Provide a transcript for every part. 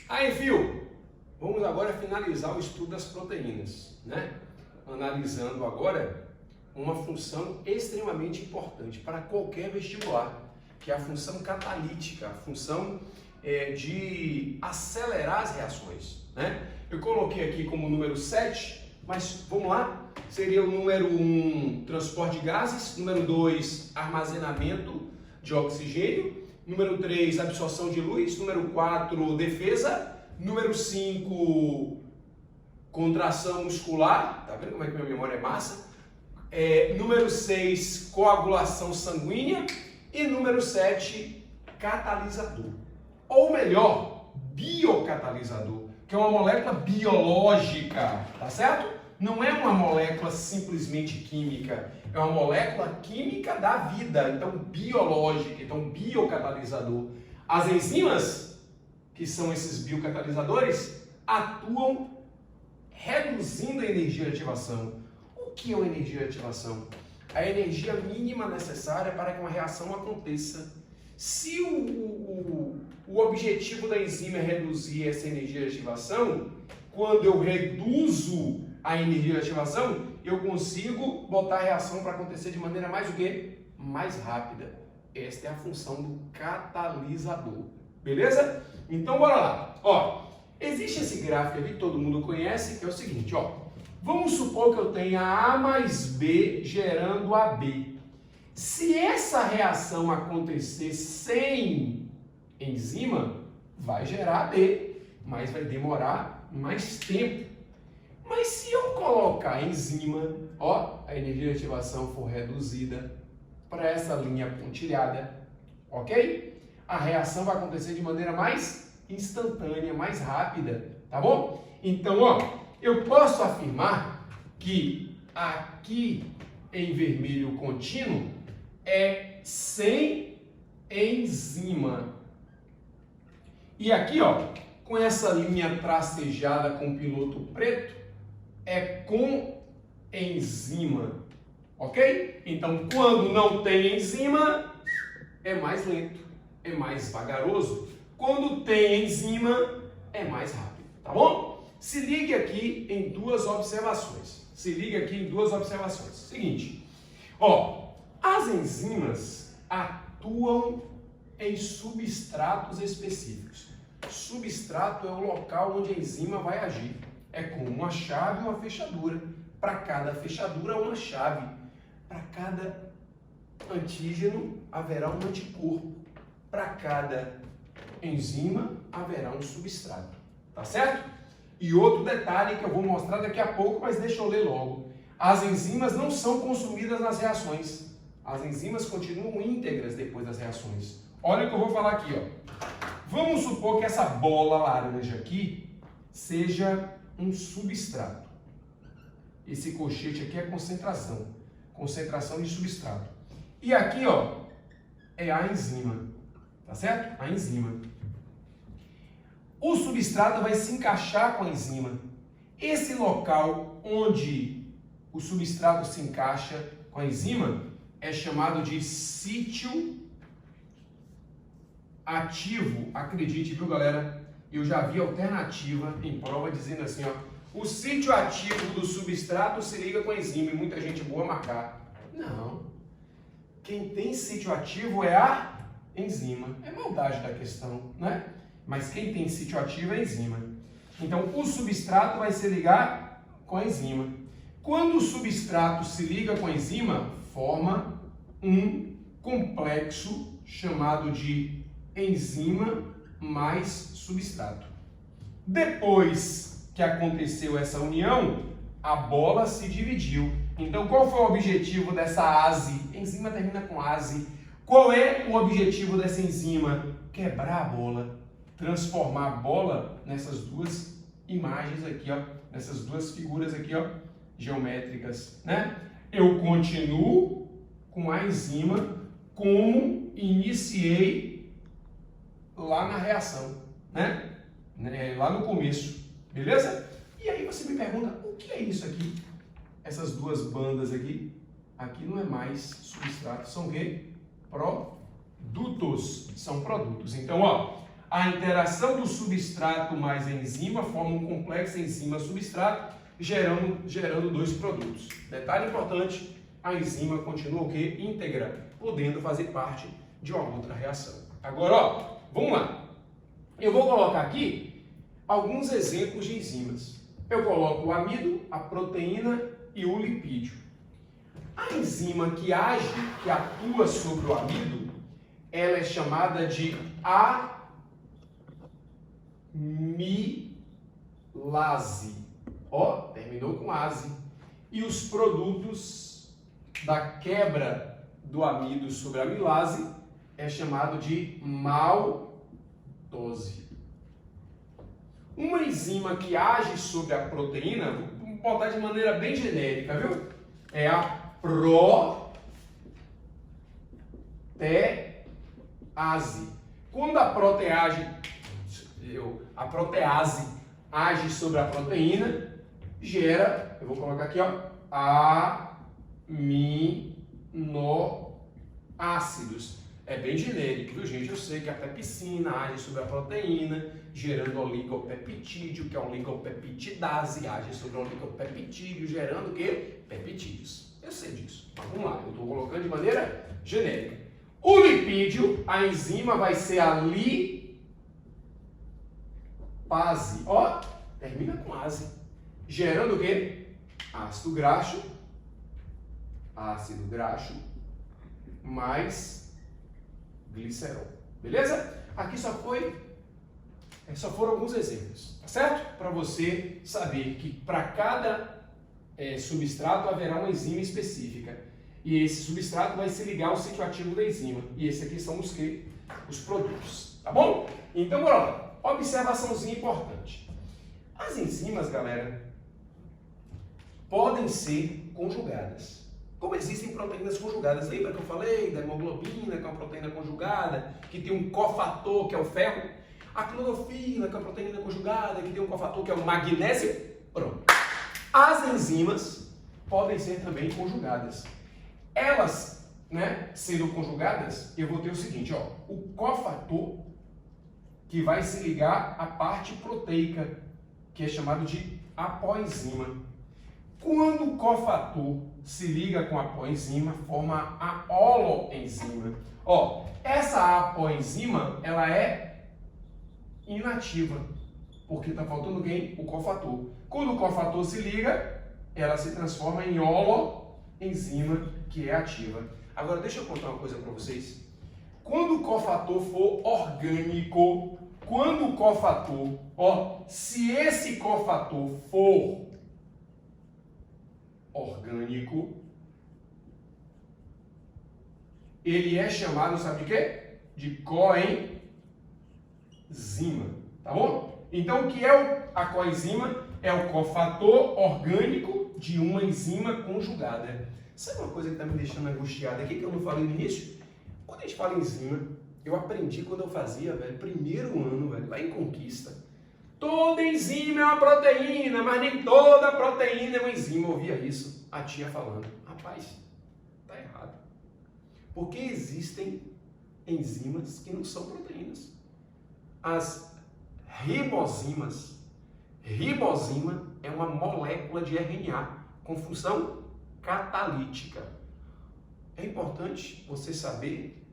Aí, Fio, vamos agora finalizar o estudo das proteínas, né? Analisando agora uma função extremamente importante para qualquer vestibular, que é a função catalítica, a função de acelerar as reações, né? Eu coloquei aqui como número 7, mas vamos lá? Seria o número 1, transporte de gases, número 2, armazenamento de oxigênio, número 3, absorção de luz, número 4, defesa, número 5, contração muscular, tá vendo como é que minha memória é massa? Número 6, coagulação sanguínea e número 7, catalisador. Ou melhor, biocatalisador, que é uma molécula biológica, tá certo? Não é uma molécula simplesmente química, é uma molécula química da vida, então biológica, então biocatalisador. As enzimas, que são esses biocatalisadores, atuam reduzindo a energia de ativação. O que é uma energia de ativação? A energia mínima necessária para que uma reação aconteça. Se o objetivo da enzima é reduzir essa energia de ativação, quando eu reduzo a energia de ativação, eu consigo botar a reação para acontecer de maneira mais o quê? Mais rápida. Esta é a função do catalisador. Beleza? Então, bora lá. Ó, existe esse gráfico aqui que todo mundo conhece, que é o seguinte, ó. Vamos supor que eu tenha A mais B gerando AB. Se essa reação acontecer sem enzima, vai gerar AB, mas vai demorar mais tempo. Mas se eu colocar enzima, ó, a energia de ativação for reduzida para essa linha pontilhada, ok? A reação vai acontecer de maneira mais instantânea, mais rápida, tá bom? Então, ó, eu posso afirmar que aqui em vermelho contínuo é sem enzima. E aqui, ó, com essa linha tracejada com piloto preto, é com enzima, ok? Então, quando não tem enzima, é mais lento, é mais vagaroso. Quando tem enzima, é mais rápido, tá bom? Se ligue aqui em duas observações. Seguinte, ó, as enzimas atuam em substratos específicos. Substrato é o local onde a enzima vai agir. É como uma chave e uma fechadura. Para cada fechadura, uma chave. Para cada antígeno, haverá um anticorpo. Para cada enzima, haverá um substrato. Tá certo? E outro detalhe que eu vou mostrar daqui a pouco, mas deixa eu ler logo. As enzimas não são consumidas nas reações. As enzimas continuam íntegras depois das reações. Olha o que eu vou falar aqui, ó. Vamos supor que essa bola laranja aqui seja um substrato. Esse colchete aqui é concentração de substrato. E aqui, ó, é a enzima, tá certo? A enzima. O substrato vai se encaixar com a enzima. Esse local onde o substrato se encaixa com a enzima é chamado de sítio ativo. Acredite, viu, galera? Eu já vi alternativa em prova dizendo assim, ó, o sítio ativo do substrato se liga com a enzima, e muita gente boa marcar. Não. Quem tem sítio ativo é a enzima. É maldade da questão, né? Mas quem tem sítio ativo é a enzima. Então, o substrato vai se ligar com a enzima. Quando o substrato se liga com a enzima, forma um complexo chamado de enzima mais substrato. Depois que aconteceu essa união, a bola se dividiu. Então, qual foi o objetivo dessa ase? Enzima termina com ase. Qual é o objetivo dessa enzima? Quebrar a bola, transformar a bola nessas duas imagens aqui, ó, nessas duas figuras aqui, ó, geométricas, né? Eu continuo com a enzima como iniciei lá na reação, né? Lá no começo, beleza? E aí você me pergunta, o que é isso aqui? Essas duas bandas aqui, aqui não é mais substrato, são o quê? Produtos, são produtos. Então, ó, A interação do substrato mais a enzima forma um complexo enzima-substrato, gerando dois produtos. Detalhe importante, a enzima continua o quê? Íntegra, podendo fazer parte de uma outra reação. Agora, ó, vamos lá. Eu vou colocar aqui alguns exemplos de enzimas. Eu coloco o amido, a proteína e o lipídio. A enzima que age, que atua sobre o amido, ela é chamada de amilase. Ó, terminou com ase. E os produtos da quebra do amido sobre a amilase é chamado de maltose. Uma enzima que age sobre a proteína, vou botar de maneira bem genérica, viu? É a protease. Quando a protease age sobre a proteína, gera, eu vou colocar aqui, ó, aminoácidos. É bem genérico, viu, gente? Eu sei que a pepsina age sobre a proteína, gerando oligopeptídeo, que é a oligopeptidase, age sobre o oligopeptídeo, gerando o quê? Peptídeos. Eu sei disso. Mas vamos lá, eu estou colocando de maneira genérica. O lipídio, a enzima vai ser a lipase. Ó, termina com ase. Gerando o quê? Ácido graxo mais glicerol. Beleza? Aqui só foram alguns exemplos, tá certo? Para você saber que para cada substrato haverá uma enzima específica. E esse substrato vai se ligar ao sítio ativo da enzima. E esses aqui são os produtos. Tá bom? Então, bora lá. Observaçãozinha importante. As enzimas, galera, podem ser conjugadas. Como existem proteínas conjugadas. Lembra que eu falei da hemoglobina, que é uma proteína conjugada, que tem um cofator, que é o ferro? A clorofila, que é uma proteína conjugada, que tem um cofator, que é o magnésio? Pronto. As enzimas podem ser também conjugadas. Elas, né, sendo conjugadas, eu vou ter o seguinte, ó, o cofator, que vai se ligar à parte proteica, que é chamado de apoenzima. Quando o cofator se liga com a apoenzima, forma a holoenzima. Ó, essa apoenzima, ela é inativa, porque está faltando quem? O cofator. Quando o cofator se liga, ela se transforma em holoenzima, que é ativa. Agora, deixa eu contar uma coisa para vocês. Quando o cofator for orgânico, se esse cofator for orgânico, ele é chamado, sabe de quê? De coenzima, tá bom? Então, o que é a coenzima? É o cofator orgânico de uma enzima conjugada. Sabe uma coisa que está me deixando angustiada aqui, que eu não falei no início? Quando a gente fala em enzima, eu aprendi quando eu fazia, velho, primeiro ano, velho, lá em Conquista. Toda enzima é uma proteína, mas nem toda proteína é uma enzima. Eu ouvia isso, a tia falando. Rapaz, tá errado. Porque existem enzimas que não são proteínas. As ribosimas. Ribosima é uma molécula de RNA com função catalítica. É importante você saber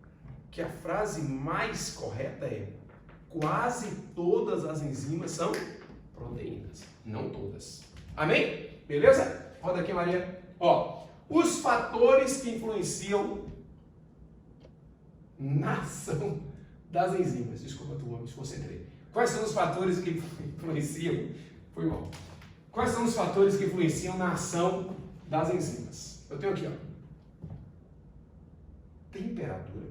que a frase mais correta é: quase todas as enzimas são proteínas, não todas. Amém? Beleza? Roda aqui, Maria. Ó, os fatores que influenciam na ação das enzimas. Desculpa, turma, me desconcentrei. Quais são os fatores que influenciam? Foi mal. Quais são os fatores que influenciam na ação das enzimas? Eu tenho aqui, ó. Temperatura,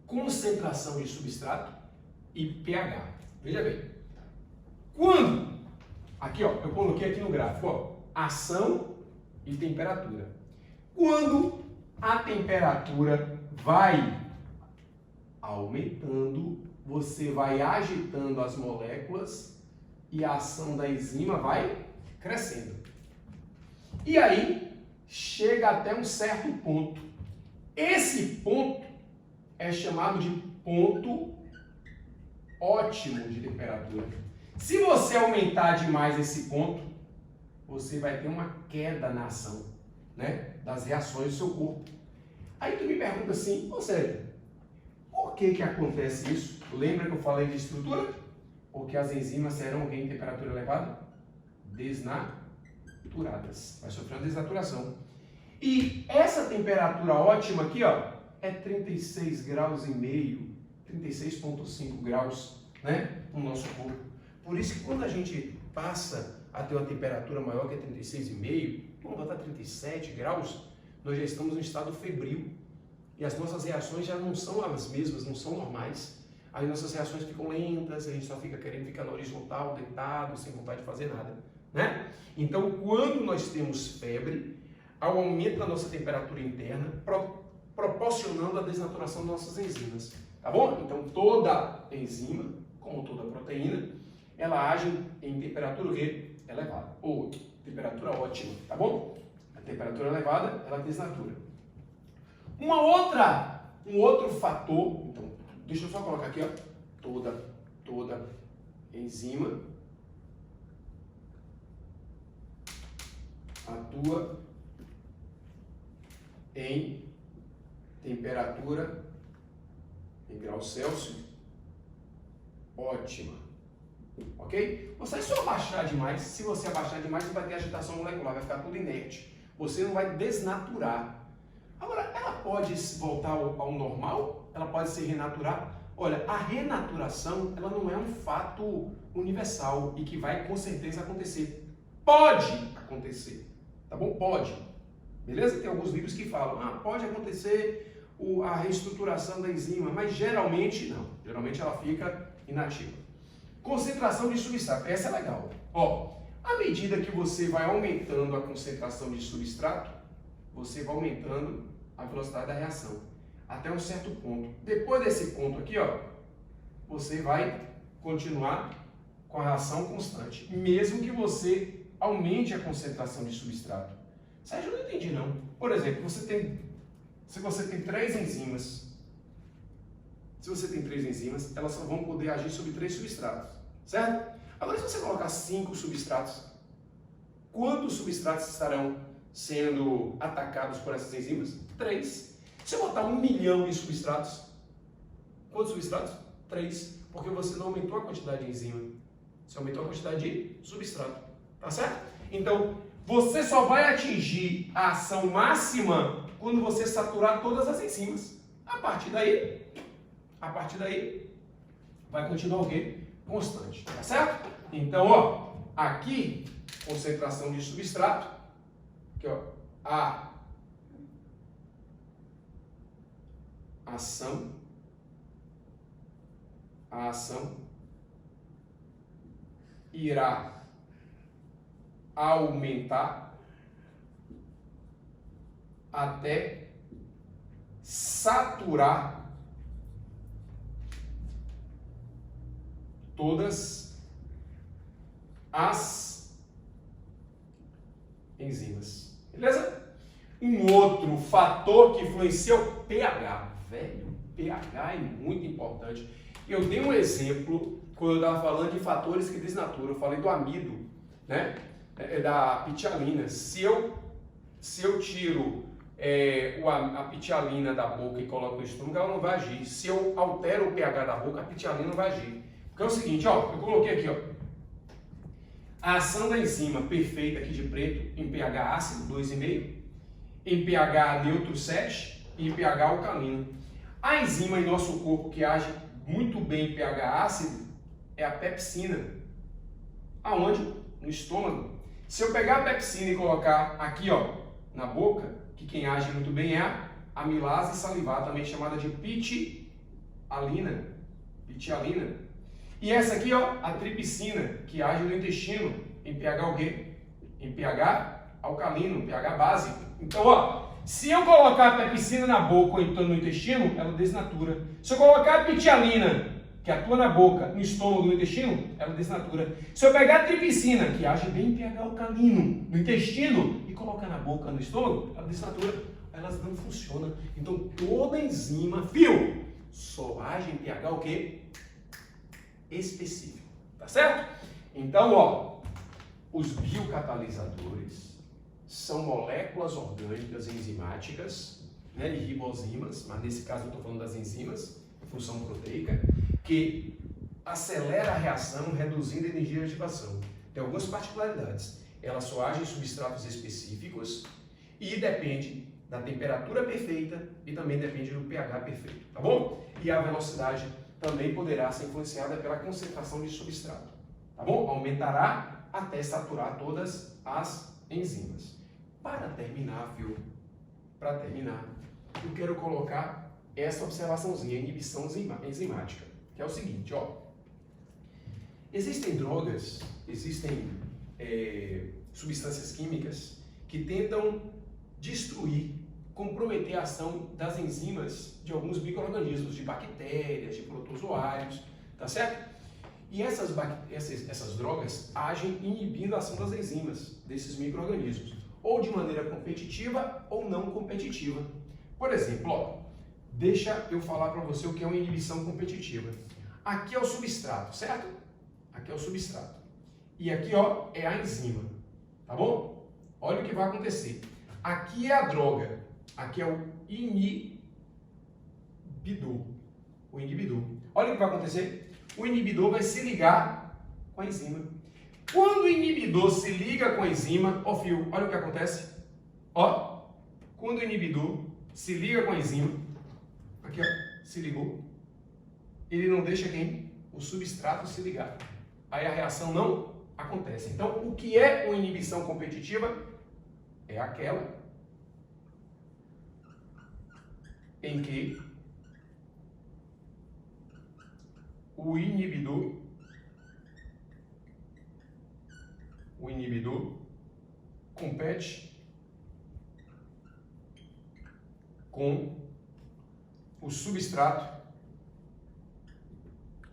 concentração de substrato e pH. Veja bem. Quando, aqui ó, eu coloquei aqui no gráfico, ó, ação e temperatura. Quando a temperatura vai aumentando, você vai agitando as moléculas e a ação da enzima vai crescendo. E aí, chega até um certo ponto. Esse ponto é chamado de ponto ótimo de temperatura. Se você aumentar demais esse ponto, você vai ter uma queda na ação, né, das reações do seu corpo. Aí tu me pergunta assim, ou seja, por que acontece isso? Lembra que eu falei de estrutura? Porque as enzimas serão em temperatura elevada? Desnaturadas. Vai sofrer uma desnaturação. E essa temperatura ótima aqui, ó, é 36 graus e meio, 36,5 graus, né, no nosso corpo. Por isso que quando a gente passa a ter uma temperatura maior que é 36,5, vamos botar 37 graus, nós já estamos no estado febril. E as nossas reações já não são as mesmas, não são normais. Aí nossas reações ficam lentas, a gente só fica querendo ficar na horizontal, deitado, sem vontade de fazer nada, né? Então, quando nós temos febre, há um aumento da nossa temperatura interna, proporcionando a desnaturação das nossas enzimas, tá bom? Então, toda enzima, como toda proteína, ela age em temperatura elevada, ou temperatura ótima, tá bom? A temperatura elevada, ela desnatura. Um outro fator, então, deixa eu só colocar aqui, ó, toda enzima atua em temperatura em graus Celsius ótima, ok? Você só abaixar demais, se você abaixar demais, você vai ter agitação molecular, vai ficar tudo inerte, você não vai desnaturar. Agora, ela pode voltar ao normal? Ela pode se renaturar? Olha, a renaturação, ela não é um fato universal e que vai com certeza acontecer. Pode acontecer, tá bom? Pode. Beleza? Tem alguns livros que falam, pode acontecer a reestruturação da enzima, mas geralmente não. Geralmente ela fica inativa. Concentração de substrato, essa é legal. Ó, à medida que você vai aumentando a concentração de substrato, você vai aumentando a velocidade da reação até um certo ponto. Depois desse ponto aqui, ó, você vai continuar com a reação constante, mesmo que você aumente a concentração de substrato. Sérgio, eu não entendi não. Por exemplo, se você tem três enzimas, elas só vão poder agir sobre 3 substratos, certo? Agora, se você colocar 5 substratos, quantos substratos estarão sendo atacados por essas enzimas? 3. Se eu botar 1 milhão de substratos, quantos substratos? 3. Porque você não aumentou a quantidade de enzima, você aumentou a quantidade de substrato, tá certo? Então, você só vai atingir a ação máxima quando você saturar todas as enzimas. A partir daí vai continuar o quê? Constante, tá certo? Então, ó, aqui, concentração de substrato, aqui, ó, a ação irá aumentar até saturar todas as enzimas. Beleza? Um outro fator que influencia é o pH. Velho, pH é muito importante. Eu dei um exemplo quando eu estava falando de fatores que desnaturam. Eu falei do amido, né? Da pitialina. Se eu tiro a pitialina da boca e coloco no estômago, ela não vai agir. Se eu altero o pH da boca, a pitialina não vai agir. Porque é o seguinte, ó, eu coloquei aqui, ó, a ação da enzima perfeita aqui de preto em pH ácido 2,5, em pH neutro 7 e em pH alcalino. A enzima em nosso corpo que age muito bem em pH ácido é a pepsina. Aonde? No estômago. Se eu pegar a pepsina e colocar aqui, ó, na boca, que quem age muito bem é a amilase salivar, também chamada de pitialina. E essa aqui, ó, a tripsina, que age no intestino, em pH o quê? Em pH alcalino, pH básico. Então, ó, se eu colocar a pepsina na boca ou então no intestino, ela desnatura. Se eu colocar a pitialina, que atua na boca, no estômago, no intestino, ela desnatura. Se eu pegar a tripsina, que age bem em pH alcalino, no intestino, e colocar na boca, no estômago, ela desnatura. Elas não funcionam. Então, toda enzima, só age em pH o quê? específico, tá certo? Então, ó, os biocatalisadores são moléculas orgânicas enzimáticas, né, de ribozimas, mas nesse caso eu estou falando das enzimas, função proteica, que acelera a reação reduzindo a energia de ativação. Tem algumas particularidades. Ela só age em substratos específicos e depende da temperatura perfeita e também depende do pH perfeito, tá bom? E a velocidade também poderá ser influenciada pela concentração de substrato, tá bom? Aumentará até saturar todas as enzimas. Para terminar, eu quero colocar essa observaçãozinha, inibição enzimática, que é o seguinte, ó. Existem drogas, substâncias químicas que tentam destruir, comprometer a ação das enzimas de alguns micro-organismos, de bactérias, de protozoários, tá certo? E essas drogas agem inibindo a ação das enzimas, desses micro-organismos, ou de maneira competitiva ou não competitiva. Por exemplo, ó, deixa eu falar para você o que é uma inibição competitiva. Aqui é o substrato, certo? Aqui é o substrato. E aqui, ó, é a enzima, tá bom? Olha o que vai acontecer. Aqui é a droga, aqui é o inibidor. Olha o que vai acontecer. O inibidor vai se ligar com a enzima. Quando o inibidor se liga com a enzima, ó fio, olha o que acontece. Ó, quando o inibidor se liga com a enzima, aqui ó, se ligou, ele não deixa quem? O substrato se ligar. Aí a reação não acontece. Então, o que é uma inibição competitiva? É aquela em que o inibidor compete com o substrato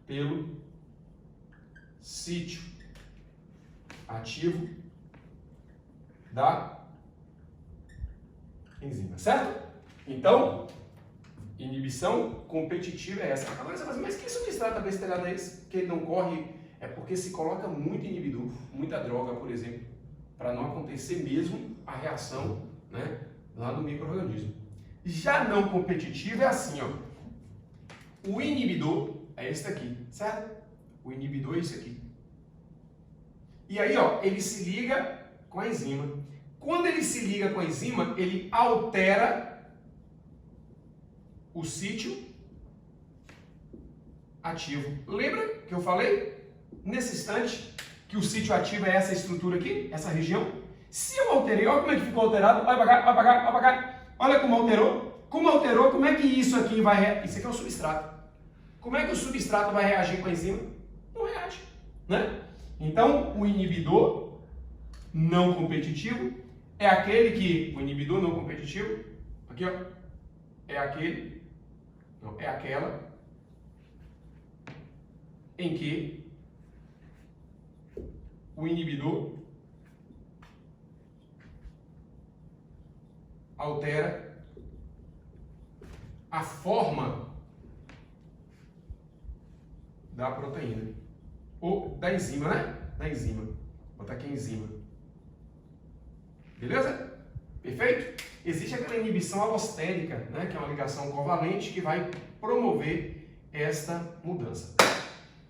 pelo sítio ativo da enzima, certo? Então, inibição competitiva é essa. Agora você vai dizer, mas que substrato abestalhado é esse? Que ele não corre? É porque se coloca muito inibidor, muita droga, por exemplo, para não acontecer mesmo a reação, né, lá no micro-organismo. Já não competitivo é assim, ó. O inibidor é esse daqui, certo? O inibidor é esse aqui. E aí, ó, ele se liga com a enzima. Quando ele se liga com a enzima, ele altera o sítio ativo. Lembra que eu falei nesse instante que o sítio ativo é essa estrutura aqui, essa região? Se eu alterei, olha como é que ficou alterado. Olha pra cá, olha pra cá, olha pra cá. Olha como alterou. Como alterou, como é que isso aqui vai reagir? Isso aqui é o substrato. Como é que o substrato vai reagir com a enzima? Não reage, né? Então, o inibidor não competitivo é aquele que... O inibidor não competitivo, aqui ó, é aquele... Não, é aquela em que o inibidor altera a forma da proteína, ou da enzima, né? Da enzima. Vou botar aqui a enzima. Beleza? Perfeito? Existe aquela inibição alostérica, né? Que é uma ligação covalente que vai promover esta mudança.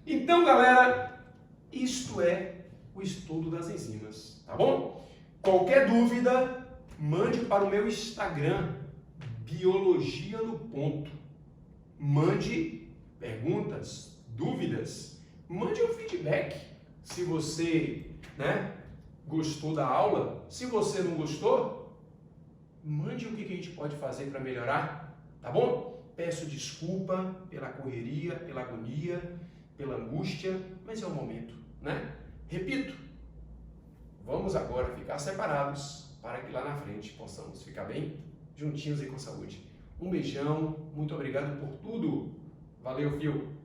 Então, galera, isto é o estudo das enzimas, tá bom? Qualquer dúvida, mande para o meu Instagram, Biologia no Ponto. Mande perguntas, dúvidas, mande um feedback. Se você, né, gostou da aula, se você não gostou, mande o que a gente pode fazer para melhorar, tá bom? Peço desculpa pela correria, pela agonia, pela angústia, mas é o momento, né? Repito, vamos agora ficar separados para que lá na frente possamos ficar bem juntinhos e com saúde. Um beijão, muito obrigado por tudo. Valeu, fio!